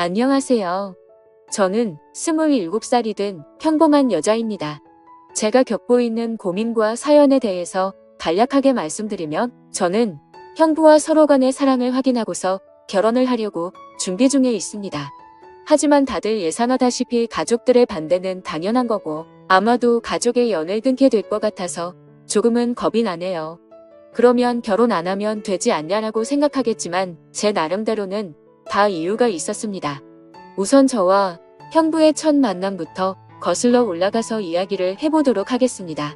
안녕하세요. 저는 27살이 된 평범한 여자입니다. 제가 겪고 있는 고민과 사연에 대해서 간략하게 말씀드리면 저는 형부와 서로 간의 사랑을 확인하고서 결혼을 하려고 준비 중에 있습니다. 하지만 다들 예상하다시피 가족들의 반대는 당연한 거고 아마도 가족의 연을 끊게 될 것 같아서 조금은 겁이 나네요. 그러면 결혼 안 하면 되지 않냐라고 생각하겠지만 제 나름대로는 다 이유가 있었습니다. 우선 저와 형부의 첫 만남부터 거슬러 올라가서 이야기를 해보도록 하겠습니다.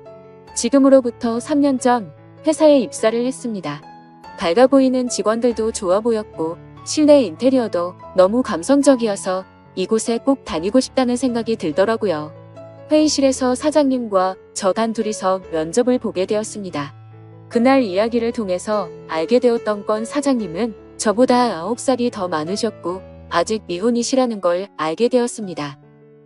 지금으로부터 3년 전 회사에 입사를 했습니다. 밝아 보이는 직원들도 좋아 보였고 실내 인테리어도 너무 감성적이어서 이곳에 꼭 다니고 싶다는 생각이 들더라고요. 회의실에서 사장님과 저 단둘이서 면접을 보게 되었습니다. 그날 이야기를 통해서 알게 되었던 건 사장님은 저보다 9살이 더 많으셨고 아직 미혼이시라는 걸 알게 되었습니다.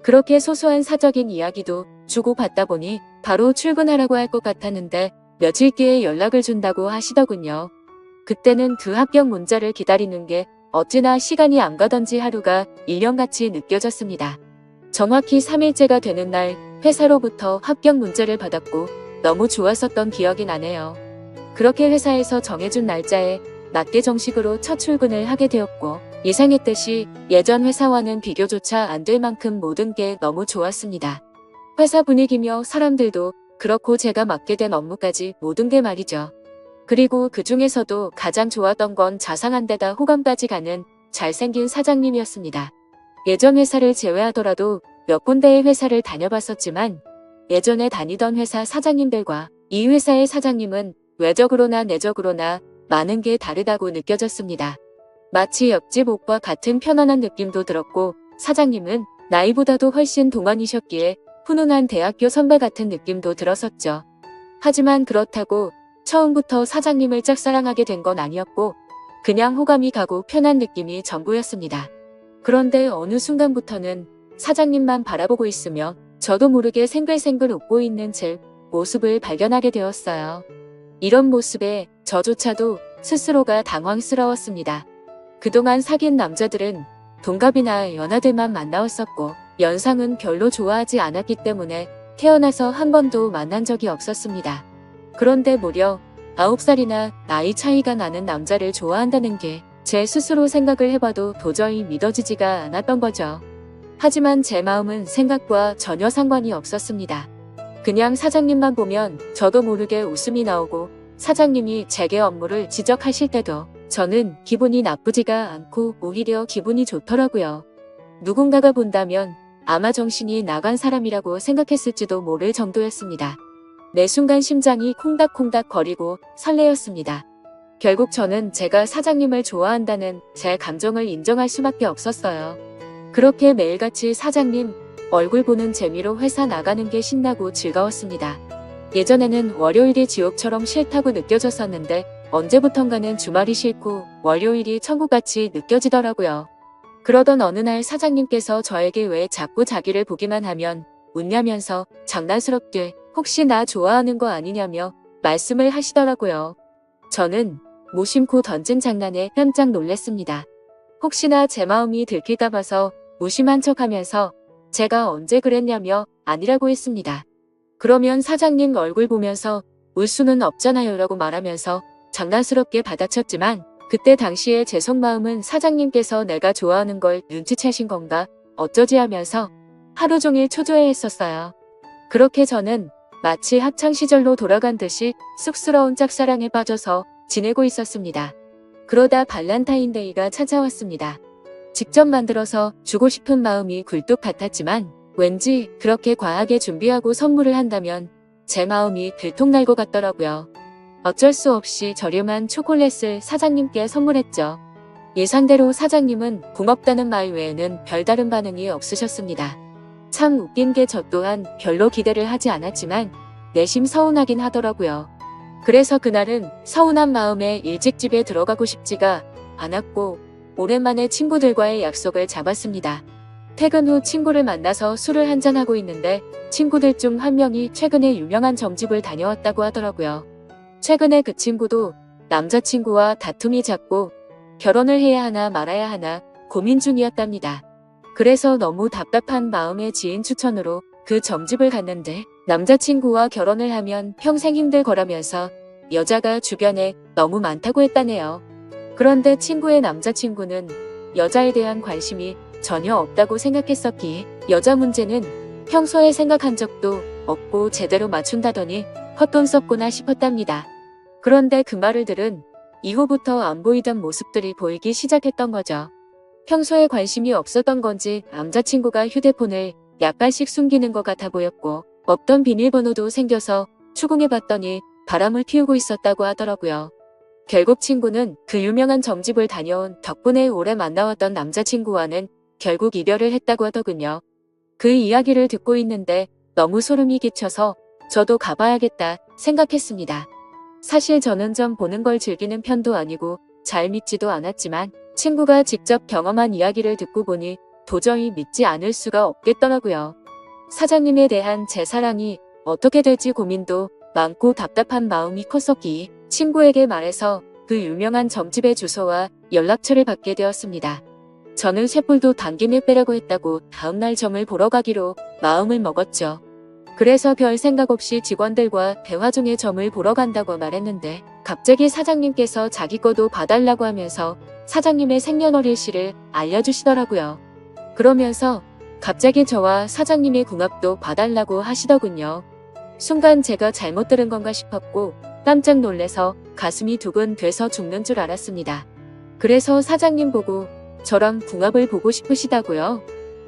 그렇게 소소한 사적인 이야기도 주고받다 보니 바로 출근하라고 할 것 같았는데 며칠 뒤에 연락을 준다고 하시더군요. 그때는 그 합격 문자를 기다리는 게 어찌나 시간이 안 가던지 하루가 1년같이 느껴졌습니다. 정확히 3일째가 되는 날 회사로부터 합격 문자를 받았고 너무 좋았었던 기억이 나네요. 그렇게 회사에서 정해준 날짜에 맞게 정식으로 첫 출근을 하게 되었고 예상했듯이 예전 회사와는 비교조차 안 될 만큼 모든 게 너무 좋았습니다. 회사 분위기며 사람들도 그렇고 제가 맡게 된 업무까지 모든 게 말이죠. 그리고 그 중에서도 가장 좋았던 건 자상한 데다 호감까지 가는 잘생긴 사장님이었습니다. 예전 회사를 제외하더라도 몇 군데의 회사를 다녀봤었지만 예전에 다니던 회사 사장님들과 이 회사의 사장님은 외적으로나 내적으로나 많은 게 다르다고 느껴졌습니다. 마치 옆집 옷과 같은 편안한 느낌도 들었고 사장님은 나이보다도 훨씬 동안이셨기에 훈훈한 대학교 선배 같은 느낌도 들었었죠. 하지만 그렇다고 처음부터 사장님을 짝사랑하게 된 건 아니었고 그냥 호감이 가고 편한 느낌이 전부였습니다. 그런데 어느 순간부터는 사장님만 바라보고 있으며 저도 모르게 생글생글 웃고 있는 제 모습을 발견하게 되었어요. 이런 모습에 저조차도 스스로가 당황스러웠습니다. 그동안 사귄 남자들은 동갑이나 연하들만 만나왔었고 연상은 별로 좋아하지 않았기 때문에 태어나서 한 번도 만난 적이 없었습니다. 그런데 무려 9살이나 나이 차이가 나는 남자를 좋아한다는 게 제 스스로 생각을 해봐도 도저히 믿어지지가 않았던 거죠. 하지만 제 마음은 생각과 전혀 상관이 없었습니다. 그냥 사장님만 보면 저도 모르게 웃음이 나오고 사장님이 제게 업무를 지적하실 때도 저는 기분이 나쁘지가 않고 오히려 기분이 좋더라고요. 누군가가 본다면 아마 정신이 나간 사람이라고 생각했을지도 모를 정도였습니다. 매 순간 심장이 콩닥콩닥 거리고 설레었습니다. 결국 저는 제가 사장님을 좋아한다는 제 감정을 인정할 수밖에 없었어요. 그렇게 매일같이 사장님 얼굴 보는 재미로 회사 나가는 게 신나고 즐거웠습니다. 예전에는 월요일이 지옥처럼 싫다고 느껴졌었는데 언제부턴가는 주말이 싫고 월요일이 천국같이 느껴지더라고요. 그러던 어느 날 사장님께서 저에게 왜 자꾸 자기를 보기만 하면 웃냐면서 장난스럽게 혹시 나 좋아하는 거 아니냐며 말씀을 하시더라고요. 저는 무심코 던진 장난에 깜짝 놀랐습니다. 혹시나 제 마음이 들킬까 봐서 무심한 척하면서 제가 언제 그랬냐며 아니라고 했습니다. 그러면 사장님 얼굴 보면서 울 수는 없잖아요 라고 말하면서 장난스럽게 받아쳤지만 그때 당시에 제 속마음은 사장님께서 내가 좋아하는 걸 눈치채신 건가 어쩌지 하면서 하루 종일 초조해했었어요. 그렇게 저는 마치 학창시절로 돌아간 듯이 쑥스러운 짝사랑에 빠져서 지내고 있었습니다. 그러다 발렌타인데이가 찾아왔습니다. 직접 만들어서 주고 싶은 마음이 굴뚝 같았지만 왠지 그렇게 과하게 준비하고 선물을 한다면 제 마음이 들통날 것 같더라고요. 어쩔 수 없이 저렴한 초콜릿을 사장님께 선물했죠. 예상대로 사장님은 고맙다는 말 외에는 별다른 반응이 없으셨습니다. 참 웃긴 게 저 또한 별로 기대를 하지 않았지만 내심 서운하긴 하더라고요. 그래서 그날은 서운한 마음에 일찍 집에 들어가고 싶지가 않았고 오랜만에 친구들과의 약속을 잡았습니다. 퇴근 후 친구를 만나서 술을 한잔하고 있는데 친구들 중 한 명이 최근에 유명한 점집을 다녀왔다고 하더라고요. 최근에 그 친구도 남자친구와 다툼이 잦고 결혼을 해야 하나 말아야 하나 고민 중이었답니다. 그래서 너무 답답한 마음에 지인 추천으로 그 점집을 갔는데 남자친구와 결혼을 하면 평생 힘들 거라면서 여자가 주변에 너무 많다고 했다네요. 그런데 친구의 남자친구는 여자에 대한 관심이 전혀 없다고 생각했었기에 여자 문제는 평소에 생각한 적도 없고 제대로 맞춘다더니 헛돈 썼구나 싶었답니다. 그런데 그 말을 들은 이후부터 안 보이던 모습들이 보이기 시작했던 거죠. 평소에 관심이 없었던 건지 남자친구가 휴대폰을 약간씩 숨기는 것 같아 보였고 없던 비밀번호도 생겨서 추궁해봤더니 바람을 피우고 있었다고 하더라고요. 결국 친구는 그 유명한 점집을 다녀온 덕분에 오래 만나왔던 남자친구와는 결국 이별을 했다고 하더군요. 그 이야기를 듣고 있는데 너무 소름이 끼쳐서 저도 가봐야겠다 생각했습니다. 사실 저는 점 보는 걸 즐기는 편도 아니고 잘 믿지도 않았지만 친구가 직접 경험한 이야기를 듣고 보니 도저히 믿지 않을 수가 없겠더라고요. 사장님에 대한 제 사랑이 어떻게 될지 고민도 많고 답답한 마음이 컸었기에 친구에게 말해서 그 유명한 점집의 주소와 연락처를 받게 되었습니다. 저는 쇳불도 당김에 빼라고 했다고 다음날 점을 보러 가기로 마음을 먹었죠. 그래서 별 생각 없이 직원들과 대화 중에 점을 보러 간다고 말했는데 갑자기 사장님께서 자기 거도 봐달라고 하면서 사장님의 생년월일씨를 알려주시더라고요. 그러면서 갑자기 저와 사장님의 궁합도 봐달라고 하시더군요. 순간 제가 잘못 들은 건가 싶었고 깜짝 놀래서 가슴이 두근 돼서 죽는 줄 알았습니다. 그래서 사장님 보고 저랑 궁합을 보고 싶으시다고요?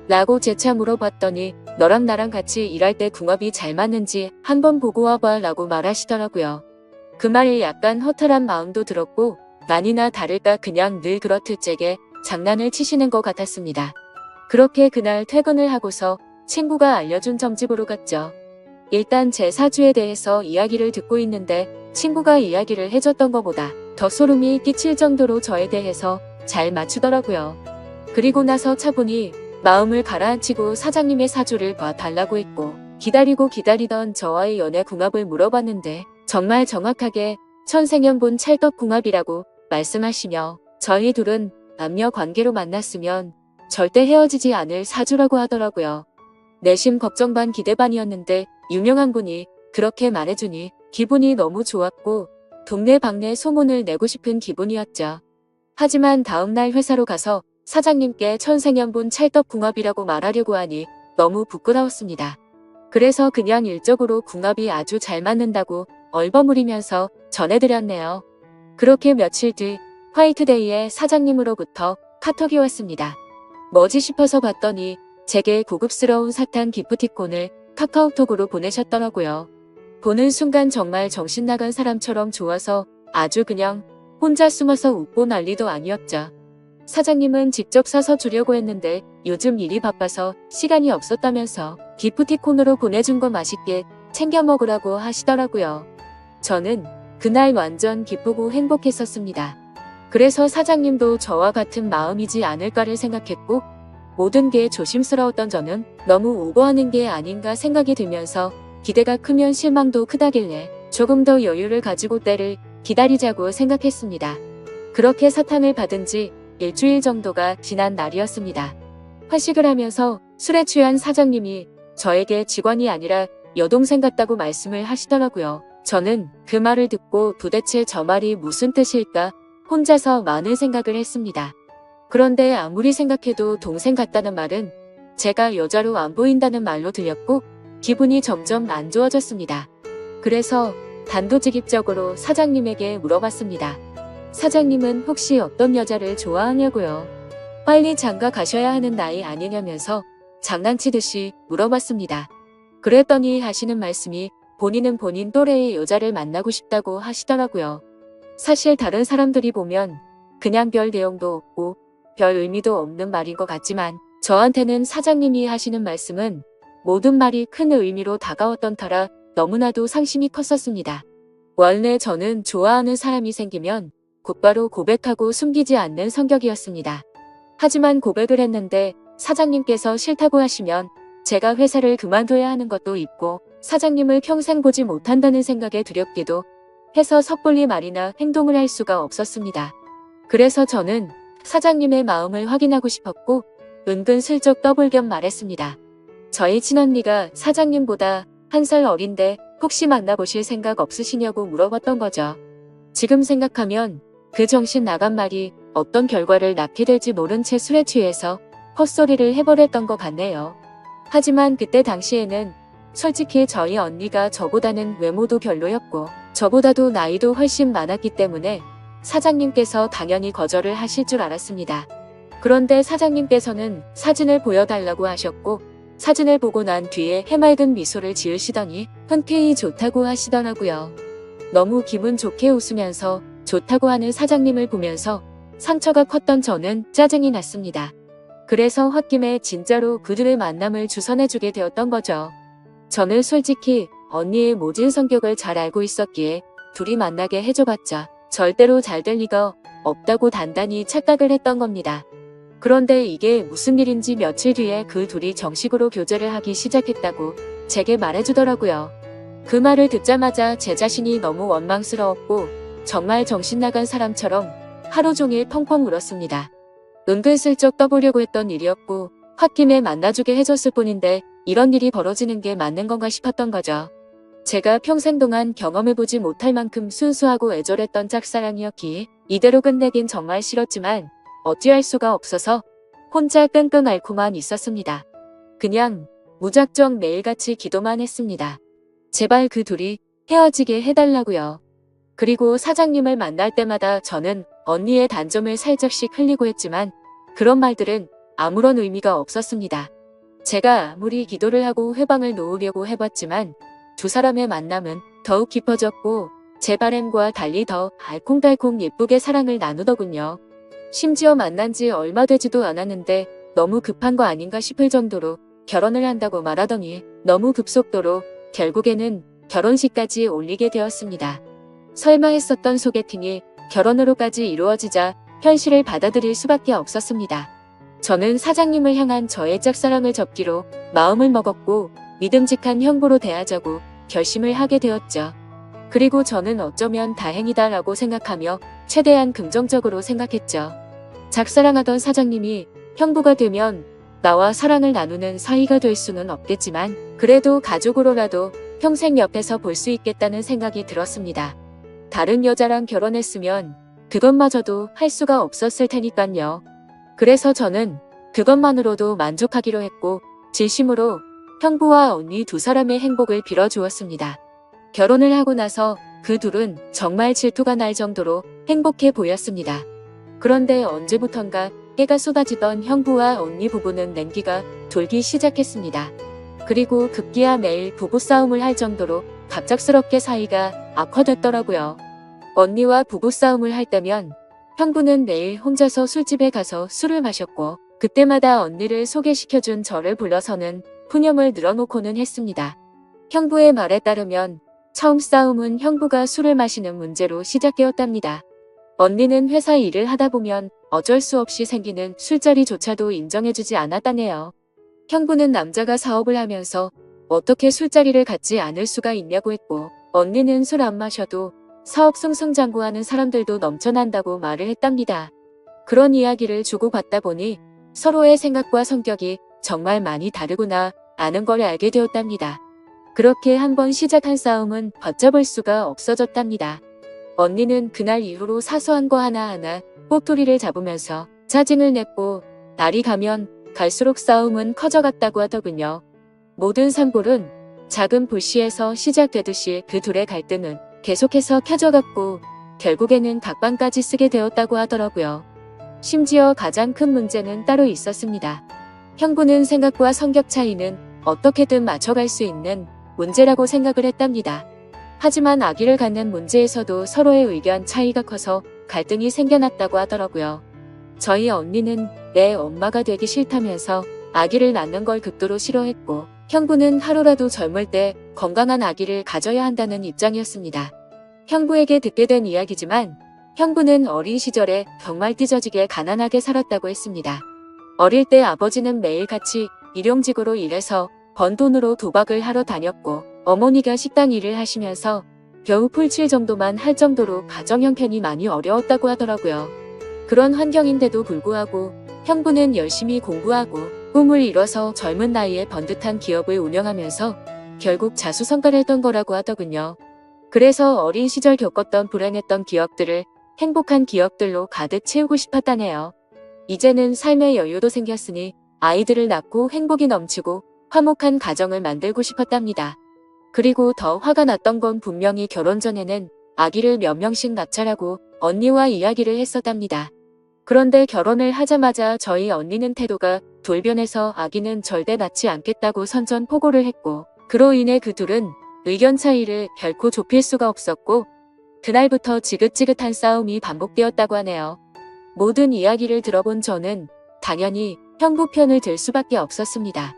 라고 재차 물어봤더니 너랑 나랑 같이 일할 때 궁합이 잘 맞는지 한번 보고 와봐 라고 말하시더라고요. 그 말에 약간 허탈한 마음도 들었고 아니나 다를까 그냥 늘 그렇듯 제게 장난을 치시는 것 같았습니다. 그렇게 그날 퇴근을 하고서 친구가 알려준 점집으로 갔죠. 일단 제 사주에 대해서 이야기를 듣고 있는데 친구가 이야기를 해줬던 것보다 더 소름이 끼칠 정도로 저에 대해서 잘 맞추더라고요. 그리고 나서 차분히 마음을 가라앉히고 사장님의 사주를 봐달라고 했고 기다리고 기다리던 저와의 연애 궁합을 물어봤는데 정말 정확하게 천생연분 찰떡궁합이라고 말씀하시며 저희 둘은 남녀 관계로 만났으면 절대 헤어지지 않을 사주라고 하더라고요. 내심 걱정 반 기대 반이었는데 유명한 분이 그렇게 말해주니 기분이 너무 좋았고 동네방네 소문을 내고 싶은 기분이었죠. 하지만 다음날 회사로 가서 사장님께 천생연분 찰떡궁합이라고 말하려고 하니 너무 부끄러웠습니다. 그래서 그냥 일적으로 궁합이 아주 잘 맞는다고 얼버무리면서 전해드렸네요. 그렇게 며칠 뒤 화이트데이에 사장님으로부터 카톡이 왔습니다. 뭐지 싶어서 봤더니 제게 고급스러운 사탕 기프티콘을 카카오톡으로 보내셨더라고요. 보는 순간 정말 정신 나간 사람처럼 좋아서 아주 그냥 혼자 숨어서 웃고 난리도 아니었죠. 사장님은 직접 사서 주려고 했는데 요즘 일이 바빠서 시간이 없었다면서 기프티콘으로 보내준 거 맛있게 챙겨 먹으라고 하시더라고요. 저는 그날 완전 기쁘고 행복했었습니다. 그래서 사장님도 저와 같은 마음이지 않을까를 생각했고 모든 게 조심스러웠던 저는 너무 오버하는 게 아닌가 생각이 들면서 기대가 크면 실망도 크다길래 조금 더 여유를 가지고 때를 기다리자고 생각했습니다. 그렇게 사탕을 받은 지 일주일 정도가 지난 날이었습니다. 회식을 하면서 술에 취한 사장님이 저에게 직원이 아니라 여동생 같다고 말씀을 하시더라고요. 저는 그 말을 듣고 도대체 저 말이 무슨 뜻일까 혼자서 많은 생각을 했습니다. 그런데 아무리 생각해도 동생 같다는 말은 제가 여자로 안 보인다는 말로 들렸고 기분이 점점 안 좋아졌습니다. 그래서 단도직입적으로 사장님에게 물어봤습니다. 사장님은 혹시 어떤 여자를 좋아하냐고요? 빨리 장가 가셔야 하는 나이 아니냐면서 장난치듯이 물어봤습니다. 그랬더니 하시는 말씀이 본인은 본인 또래의 여자를 만나고 싶다고 하시더라고요. 사실 다른 사람들이 보면 그냥 별 내용도 없고 별 의미도 없는 말인 것 같지만 저한테는 사장님이 하시는 말씀은 모든 말이 큰 의미로 다가왔던 터라 너무나도 상심이 컸었습니다. 원래 저는 좋아하는 사람이 생기면 곧바로 고백하고 숨기지 않는 성격이었습니다. 하지만 고백을 했는데 사장님께서 싫다고 하시면 제가 회사를 그만둬야 하는 것도 있고 사장님을 평생 보지 못한다는 생각에 두렵기도 해서 섣불리 말이나 행동을 할 수가 없었습니다. 그래서 저는 사장님의 마음을 확인하고 싶었고 은근슬쩍 떠볼 겸 말했습니다. 저희 친언니가 사장님보다 1살 어린데 혹시 만나보실 생각 없으시냐고 물어봤던 거죠. 지금 생각하면 그 정신 나간 말이 어떤 결과를 낳게 될지 모른 채 술에 취해서 헛소리를 해버렸던 것 같네요. 하지만 그때 당시에는 솔직히 저희 언니가 저보다는 외모도 별로였고 저보다도 나이도 훨씬 많았기 때문에 사장님께서 당연히 거절을 하실 줄 알았습니다. 그런데 사장님께서는 사진을 보여달라고 하셨고 사진을 보고 난 뒤에 해맑은 미소를 지으시더니 흔쾌히 좋다고 하시더라고요. 너무 기분 좋게 웃으면서 좋다고 하는 사장님을 보면서 상처가 컸던 저는 짜증이 났습니다. 그래서 홧김에 진짜로 그들의 만남을 주선해주게 되었던 거죠. 저는 솔직히 언니의 모진 성격을 잘 알고 있었기에 둘이 만나게 해줘봤자 절대로 잘 될 리가 없다고 단단히 착각을 했던 겁니다. 그런데 이게 무슨 일인지 며칠 뒤에 그 둘이 정식으로 교제를 하기 시작했다고 제게 말해주더라고요. 그 말을 듣자마자 제 자신이 너무 원망스러웠고 정말 정신 나간 사람처럼 하루 종일 펑펑 울었습니다. 은근슬쩍 떠보려고 했던 일이었고 홧김에 만나주게 해줬을 뿐인데 이런 일이 벌어지는 게 맞는 건가 싶었던 거죠. 제가 평생 동안 경험해보지 못할 만큼 순수하고 애절했던 짝사랑이었기에 이대로 끝내긴 정말 싫었지만 어찌할 수가 없어서 혼자 끙끙 앓고만 있었습니다. 그냥 무작정 매일같이 기도만 했습니다. 제발 그 둘이 헤어지게 해달라고요. 그리고 사장님을 만날 때마다 저는 언니의 단점을 살짝씩 흘리고 했지만 그런 말들은 아무런 의미가 없었습니다. 제가 아무리 기도를 하고 회방을 놓으려고 해봤지만 두 사람의 만남은 더욱 깊어졌고 제 바람과 달리 더 알콩달콩 예쁘게 사랑을 나누더군요. 심지어 만난 지 얼마 되지도 않았는데 너무 급한 거 아닌가 싶을 정도로 결혼을 한다고 말하더니 너무 급속도로 결국에는 결혼식까지 올리게 되었습니다. 설마 했었던 소개팅이 결혼으로까지 이루어지자 현실을 받아들일 수밖에 없었습니다. 저는 사장님을 향한 저의 짝사랑을 접기로 마음을 먹었고 믿음직한 형부로 대하자고 결심을 하게 되었죠. 그리고 저는 어쩌면 다행이다라고 생각하며 최대한 긍정적으로 생각했죠. 짝사랑하던 사장님이 형부가 되면 나와 사랑을 나누는 사이가 될 수는 없겠지만 그래도 가족으로라도 평생 옆에서 볼 수 있겠다는 생각이 들었습니다. 다른 여자랑 결혼했으면 그것마저도 할 수가 없었을 테니깐요. 그래서 저는 그것만으로도 만족하기로 했고 진심으로 형부와 언니 두 사람의 행복을 빌어주었습니다. 결혼을 하고 나서 그 둘은 정말 질투가 날 정도로 행복해 보였습니다. 그런데 언제부턴가 깨가 쏟아지던 형부와 언니 부부는 냉기가 돌기 시작했습니다. 그리고 급기야 매일 부부싸움을 할 정도로 갑작스럽게 사이가 악화됐더라고요. 언니와 부부싸움을 할 때면 형부는 매일 혼자서 술집에 가서 술을 마셨고 그때마다 언니를 소개시켜준 저를 불러서는 푸념을 늘어놓고는 했습니다. 형부의 말에 따르면 처음 싸움은 형부가 술을 마시는 문제로 시작되었답니다. 언니는 회사 일을 하다 보면 어쩔 수 없이 생기는 술자리조차도 인정해주지 않았다네요. 형부는 남자가 사업을 하면서 어떻게 술자리를 갖지 않을 수가 있냐고 했고 언니는 술 안 마셔도 사업 승승장구하는 사람들도 넘쳐난다고 말을 했답니다. 그런 이야기를 주고받다 보니 서로의 생각과 성격이 정말 많이 다르구나 아는 걸 알게 되었답니다. 그렇게 한번 시작한 싸움은 걷잡을 수가 없어졌답니다. 언니는 그날 이후로 사소한 거 하나하나 꼬투리를 잡으면서 짜증을 냈고 날이 가면 갈수록 싸움은 커져갔다고 하더군요. 모든 산불은 작은 불씨에서 시작되듯이 그 둘의 갈등은 계속해서 켜져갔고 결국에는 각방까지 쓰게 되었다고 하더라고요. 심지어 가장 큰 문제는 따로 있었습니다. 형부는 생각과 성격 차이는 어떻게든 맞춰갈 수 있는 문제라고 생각을 했답니다. 하지만 아기를 갖는 문제에서도 서로의 의견 차이가 커서 갈등이 생겨났다고 하더라고요. 저희 언니는 내 엄마가 되기 싫다면서 아기를 낳는 걸 극도로 싫어했고 형부는 하루라도 젊을 때 건강한 아기를 가져야 한다는 입장이었습니다. 형부에게 듣게 된 이야기지만 형부는 어린 시절에 정말 찢어지게 가난하게 살았다고 했습니다. 어릴 때 아버지는 매일같이 일용직으로 일해서 번 돈으로 도박을 하러 다녔고 어머니가 식당 일을 하시면서 겨우 풀칠 정도만 할 정도로 가정 형편이 많이 어려웠다고 하더라고요. 그런 환경인데도 불구하고 형부는 열심히 공부하고 꿈을 이뤄서 젊은 나이에 번듯한 기업을 운영하면서 결국 자수성가를 했던 거라고 하더군요. 그래서 어린 시절 겪었던 불행했던 기억들을 행복한 기억들로 가득 채우고 싶었다네요. 이제는 삶의 여유도 생겼으니 아이들을 낳고 행복이 넘치고 화목한 가정을 만들고 싶었답니다. 그리고 더 화가 났던 건 분명히 결혼 전에는 아기를 몇 명씩 낳자라고 언니와 이야기를 했었답니다. 그런데 결혼을 하자마자 저희 언니는 태도가 돌변해서 아기는 절대 낳지 않겠다고 선전포고를 했고, 그로 인해 그 둘은 의견 차이를 결코 좁힐 수가 없었고 그날부터 지긋지긋한 싸움이 반복되었다고 하네요. 모든 이야기를 들어본 저는 당연히 형부 편을 들 수밖에 없었습니다.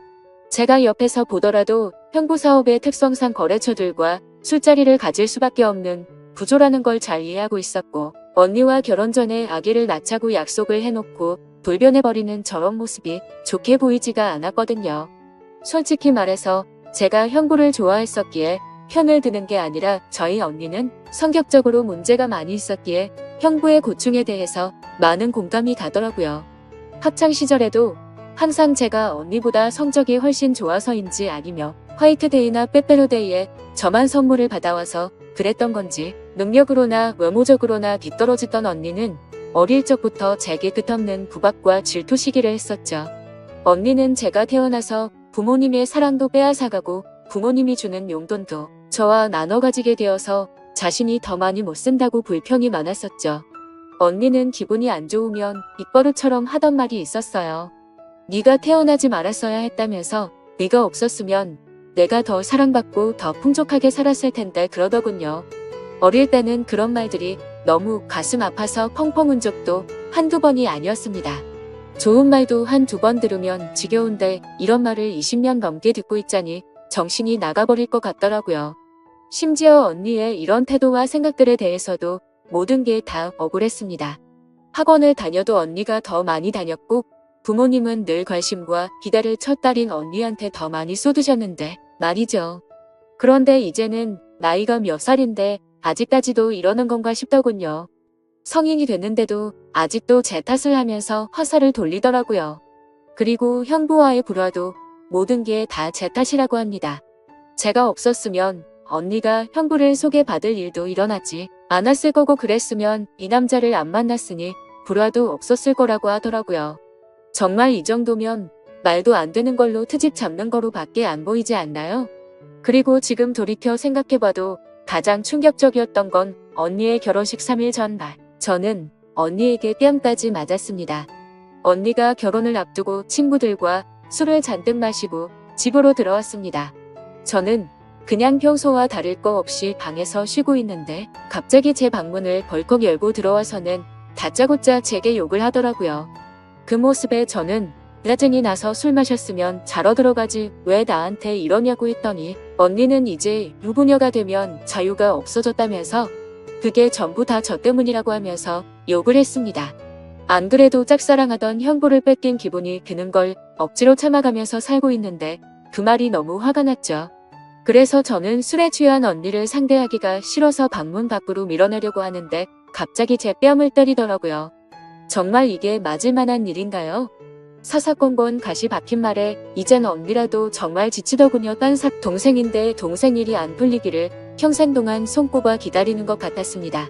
제가 옆에서 보더라도 형부 사업의 특성상 거래처들과 술자리를 가질 수밖에 없는 구조라는 걸 잘 이해하고 있었고, 언니와 결혼 전에 아기를 낳자고 약속을 해놓고 돌변해버리는 저런 모습이 좋게 보이지가 않았거든요. 솔직히 말해서 제가 형부를 좋아했었기에 편을 드는 게 아니라 저희 언니는 성격적으로 문제가 많이 있었기에 형부의 고충에 대해서 많은 공감이 가더라고요. 학창 시절에도 항상 제가 언니보다 성적이 훨씬 좋아서인지 아니며 화이트데이나 빼빼로데이에 저만 선물을 받아와서 그랬던 건지 능력으로나 외모적으로나 뒤떨어지던 언니는 어릴 적부터 제게 끝없는 구박과 질투 시기를 했었죠. 언니는 제가 태어나서 부모님의 사랑도 빼앗아가고 부모님이 주는 용돈도 저와 나눠 가지게 되어서 자신이 더 많이 못 쓴다고 불평이 많았었죠. 언니는 기분이 안 좋으면 입버릇처럼 하던 말이 있었어요. 네가 태어나지 말았어야 했다면서 네가 없었으면 내가 더 사랑받고 더 풍족하게 살았을 텐데 그러더군요. 어릴 때는 그런 말들이 너무 가슴 아파서 펑펑 운 적도 한두 번이 아니었습니다. 좋은 말도 한두 번 들으면 지겨운데 이런 말을 20년 넘게 듣고 있자니 정신이 나가버릴 것 같더라고요. 심지어 언니의 이런 태도와 생각들에 대해서도 모든 게 다 억울했습니다. 학원을 다녀도 언니가 더 많이 다녔고 부모님은 늘 관심과 기대를 첫 딸인 언니한테 더 많이 쏟으셨는데 말이죠. 그런데 이제는 나이가 몇 살인데 아직까지도 이러는 건가 싶더군요. 성인이 됐는데도 아직도 제 탓을 하면서 화살을 돌리더라고요. 그리고 형부와의 불화도 모든 게 다 제 탓이라고 합니다. 제가 없었으면 언니가 형부를 소개받을 일도 일어나지 않았을 거고 그랬으면 이 남자를 안 만났으니 불화도 없었을 거라고 하더라고요. 정말 이 정도면 말도 안 되는 걸로 트집 잡는 거로 밖에 안 보이지 않나요? 그리고 지금 돌이켜 생각해봐도 가장 충격적이었던 건 언니의 결혼식 3일 전날. 저는 언니에게 뺨까지 맞았습니다. 언니가 결혼을 앞두고 친구들과 술을 잔뜩 마시고 집으로 들어왔습니다. 저는 그냥 평소와 다를 거 없이 방에서 쉬고 있는데 갑자기 제 방문을 벌컥 열고 들어와서는 다짜고짜 제게 욕을 하더라고요. 그 모습에 저는 짜증이 나서 술 마셨으면 자러 들어가지 왜 나한테 이러냐고 했더니 언니는 이제 유부녀가 되면 자유가 없어졌다면서 그게 전부 다 저 때문이라고 하면서 욕을 했습니다. 안 그래도 짝사랑하던 형부를 뺏긴 기분이 드는 걸 억지로 참아가면서 살고 있는데 그 말이 너무 화가 났죠. 그래서 저는 술에 취한 언니를 상대하기가 싫어서 방문 밖으로 밀어내려고 하는데 갑자기 제 뺨을 때리더라고요. 정말 이게 맞을 만한 일인가요? 사사건건 가시 박힌 말에 이젠 언니라도 정말 지치더군요. 동생인데 동생 일이 안 풀리기를 평생 동안 손꼽아 기다리는 것 같았습니다.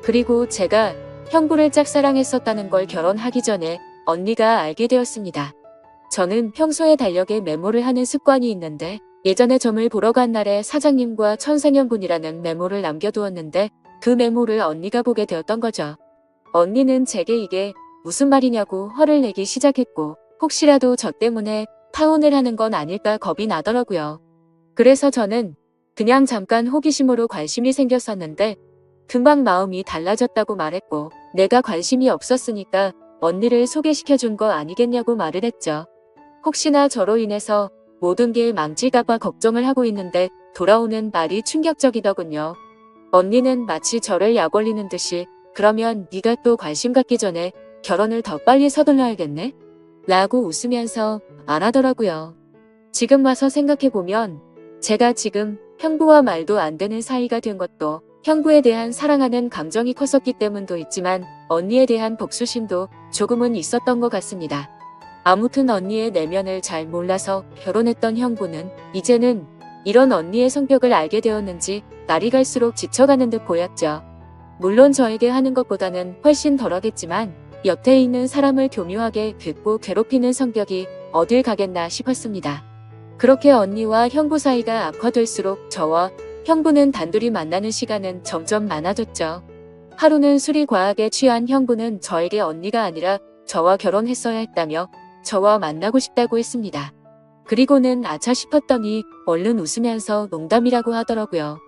그리고 제가 형부를 짝사랑했었다는 걸 결혼하기 전에 언니가 알게 되었습니다. 저는 평소에 달력에 메모를 하는 습관이 있는데 예전에 점을 보러 간 날에 사장님과 천생연분이라는 메모를 남겨두었는데 그 메모를 언니가 보게 되었던 거죠. 언니는 제게 이게 무슨 말이냐고 화를 내기 시작했고 혹시라도 저 때문에 파혼을 하는 건 아닐까 겁이 나더라고요. 그래서 저는 그냥 잠깐 호기심으로 관심이 생겼었는데 금방 마음이 달라졌다고 말했고 내가 관심이 없었으니까 언니를 소개시켜준 거 아니겠냐고 말을 했죠. 혹시나 저로 인해서 모든 게 망칠까봐 걱정을 하고 있는데 돌아오는 말이 충격적이더군요. 언니는 마치 저를 약 올리는 듯이 그러면 네가 또 관심 갖기 전에 결혼을 더 빨리 서둘러야겠네? 라고 웃으면서 말하더라고요. 지금 와서 생각해보면 제가 지금 형부와 말도 안 되는 사이가 된 것도 형부에 대한 사랑하는 감정이 컸었기 때문도 있지만 언니에 대한 복수심도 조금은 있었던 것 같습니다. 아무튼 언니의 내면을 잘 몰라서 결혼했던 형부는 이제는 이런 언니의 성격을 알게 되었는지 날이 갈수록 지쳐가는 듯 보였죠. 물론 저에게 하는 것보다는 훨씬 덜하겠지만 옆에 있는 사람을 교묘하게 긁고 괴롭히는 성격이 어딜 가겠나 싶었습니다. 그렇게 언니와 형부 사이가 악화될수록 저와 형부는 단둘이 만나는 시간은 점점 많아졌죠. 하루는 술이 과하게 취한 형부는 저에게 언니가 아니라 저와 결혼했어야 했다며 저와 만나고 싶다고 했습니다. 그리고는 아차 싶었더니 얼른 웃으면서 농담이라고 하더라고요.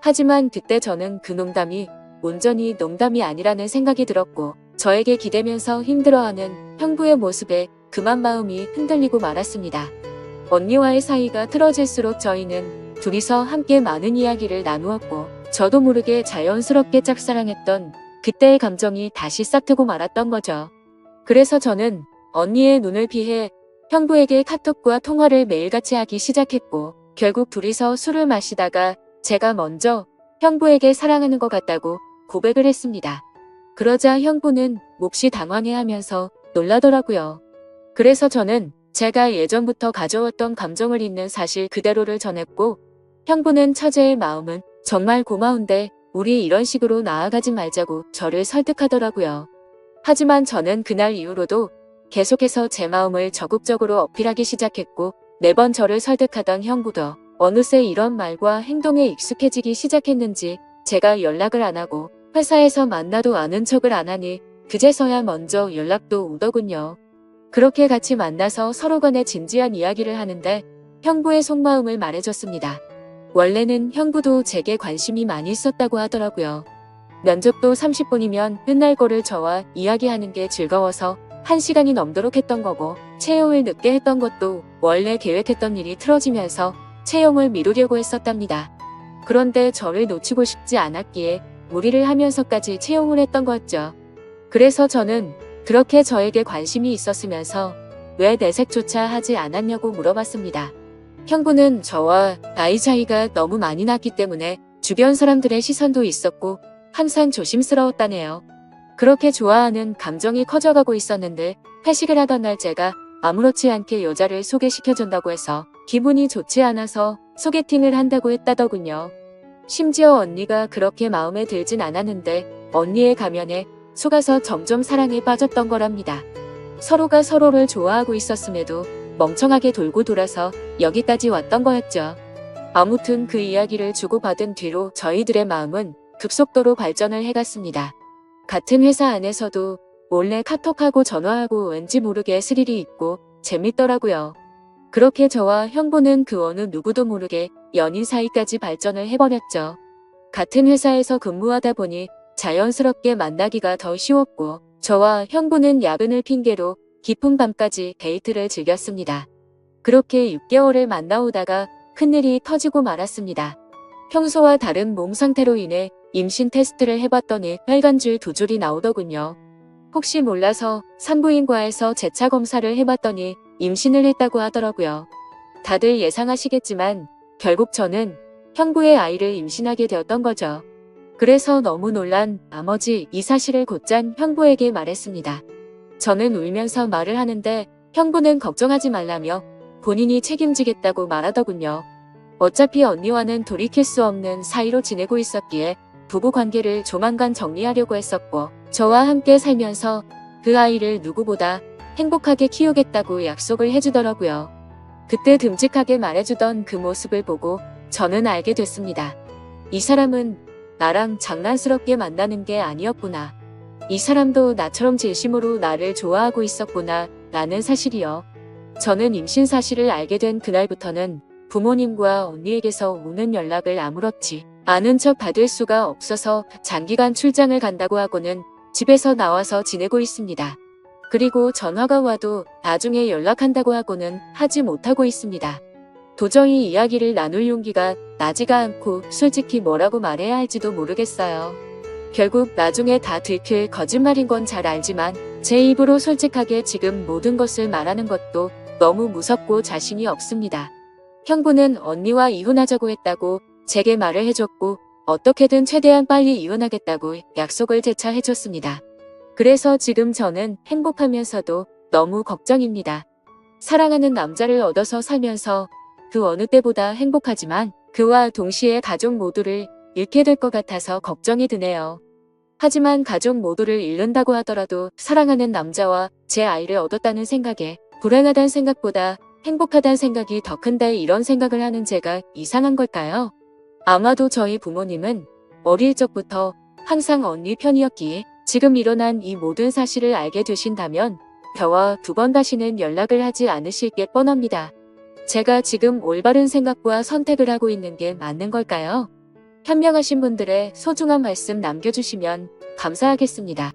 하지만 그때 저는 그 농담이 온전히 농담이 아니라는 생각이 들었고 저에게 기대면서 힘들어하는 형부의 모습에 그만 마음이 흔들리고 말았습니다. 언니와의 사이가 틀어질수록 저희는 둘이서 함께 많은 이야기를 나누었고 저도 모르게 자연스럽게 짝사랑했던 그때의 감정이 다시 싹트고 말았던 거죠. 그래서 저는 언니의 눈을 피해 형부에게 카톡과 통화를 매일같이 하기 시작했고 결국 둘이서 술을 마시다가 제가 먼저 형부에게 사랑하는 것 같다고 고백을 했습니다. 그러자 형부는 몹시 당황해하면서 놀라더라고요. 그래서 저는 제가 예전부터 가져왔던 감정을 있는 사실 그대로를 전했고 형부는 처제의 마음은 정말 고마운데 우리 이런 식으로 나아가지 말자고 저를 설득하더라고요. 하지만 저는 그날 이후로도 계속해서 제 마음을 적극적으로 어필하기 시작했고 매번 저를 설득하던 형부도 어느새 이런 말과 행동에 익숙해지기 시작했는지 제가 연락을 안 하고 회사에서 만나도 아는 척을 안 하니 그제서야 먼저 연락도 오더군요. 그렇게 같이 만나서 서로 간에 진지한 이야기를 하는데 형부의 속마음을 말해줬습니다. 원래는 형부도 제게 관심이 많이 있었다고 하더라고요. 면접도 30분이면 끝날 거를 저와 이야기하는 게 즐거워서 1시간이 넘도록 했던 거고 채용을 늦게 했던 것도 원래 계획했던 일이 틀어지면서 채용을 미루려고 했었답니다. 그런데 저를 놓치고 싶지 않았기에 무리를 하면서까지 채용을 했던 거였죠. 그래서 저는 그렇게 저에게 관심이 있었으면서 왜 내색조차 하지 않았냐고 물어봤습니다. 형부는 저와 나이 차이가 너무 많이 났기 때문에 주변 사람들의 시선도 있었고 항상 조심스러웠다네요. 그렇게 좋아하는 감정이 커져가고 있었는데 회식을 하던 날 제가 아무렇지 않게 여자를 소개시켜준다고 해서 기분이 좋지 않아서 소개팅을 한다고 했다더군요. 심지어 언니가 그렇게 마음에 들진 않았는데 언니의 가면에 속아서 점점 사랑에 빠졌던 거랍니다. 서로가 서로를 좋아하고 있었음에도 멍청하게 돌고 돌아서 여기까지 왔던 거였죠. 아무튼 그 이야기를 주고받은 뒤로 저희들의 마음은 급속도로 발전을 해갔습니다. 같은 회사 안에서도 몰래 카톡하고 전화하고 왠지 모르게 스릴이 있고 재밌더라고요. 그렇게 저와 형부는 그 어느 누구도 모르게 연인 사이까지 발전을 해버렸죠. 같은 회사에서 근무하다 보니 자연스럽게 만나기가 더 쉬웠고 저와 형부는 야근을 핑계로 깊은 밤까지 데이트를 즐겼습니다. 그렇게 6개월을 만나오다가 큰일이 터지고 말았습니다. 평소와 다른 몸 상태로 인해 임신 테스트를 해봤더니 혈관줄 2줄이 나오더군요. 혹시 몰라서 산부인과에서 재차 검사를 해봤더니 임신을 했다고 하더라고요. 다들 예상하시겠지만 결국 저는 형부의 아이를 임신하게 되었던 거죠. 그래서 너무 놀란 나머지 이 사실을 곧장 형부에게 말했습니다. 저는 울면서 말을 하는데 형부는 걱정하지 말라며 본인이 책임지겠다고 말하더군요. 어차피 언니와는 돌이킬 수 없는 사이로 지내고 있었기에 부부 관계를 조만간 정리하려고 했었고 저와 함께 살면서 그 아이를 누구보다 행복하게 키우겠다고 약속을 해주더라고요. 그때 듬직하게 말해주던 그 모습을 보고 저는 알게 됐습니다. 이 사람은 나랑 장난스럽게 만나는 게 아니었구나. 이 사람도 나처럼 진심으로 나를 좋아하고 있었구나 라는 사실이요. 저는 임신 사실을 알게 된 그날부터는 부모님과 언니에게서 오는 연락을 아무렇지 않은 척 받을 수가 없어서 장기간 출장을 간다고 하고는 집에서 나와서 지내고 있습니다. 그리고 전화가 와도 나중에 연락한다고 하고는 하지 못하고 있습니다. 도저히 이야기를 나눌 용기가 나지가 않고 솔직히 뭐라고 말해야 할지도 모르겠어요. 결국 나중에 다 들킬 거짓말인 건 잘 알지만 제 입으로 솔직하게 지금 모든 것을 말하는 것도 너무 무섭고 자신이 없습니다. 형부는 언니와 이혼하자고 했다고 제게 말을 해줬고 어떻게든 최대한 빨리 이혼하겠다고 약속을 재차 해줬습니다. 그래서 지금 저는 행복하면서도 너무 걱정입니다. 사랑하는 남자를 얻어서 살면서 그 어느 때보다 행복하지만 그와 동시에 가족 모두를 잃게 될 것 같아서 걱정이 드네요. 하지만 가족 모두를 잃는다고 하더라도 사랑하는 남자와 제 아이를 얻었다는 생각에 불행하다는 생각보다 행복하다는 생각이 더 큰데 이런 생각을 하는 제가 이상한 걸까요? 아마도 저희 부모님은 어릴 적부터 항상 언니 편이었기에 지금 일어난 이 모든 사실을 알게 되신다면 저와 두 번 다시는 연락을 하지 않으실 게 뻔합니다. 제가 지금 올바른 생각과 선택을 하고 있는 게 맞는 걸까요? 현명하신 분들의 소중한 말씀 남겨주시면 감사하겠습니다.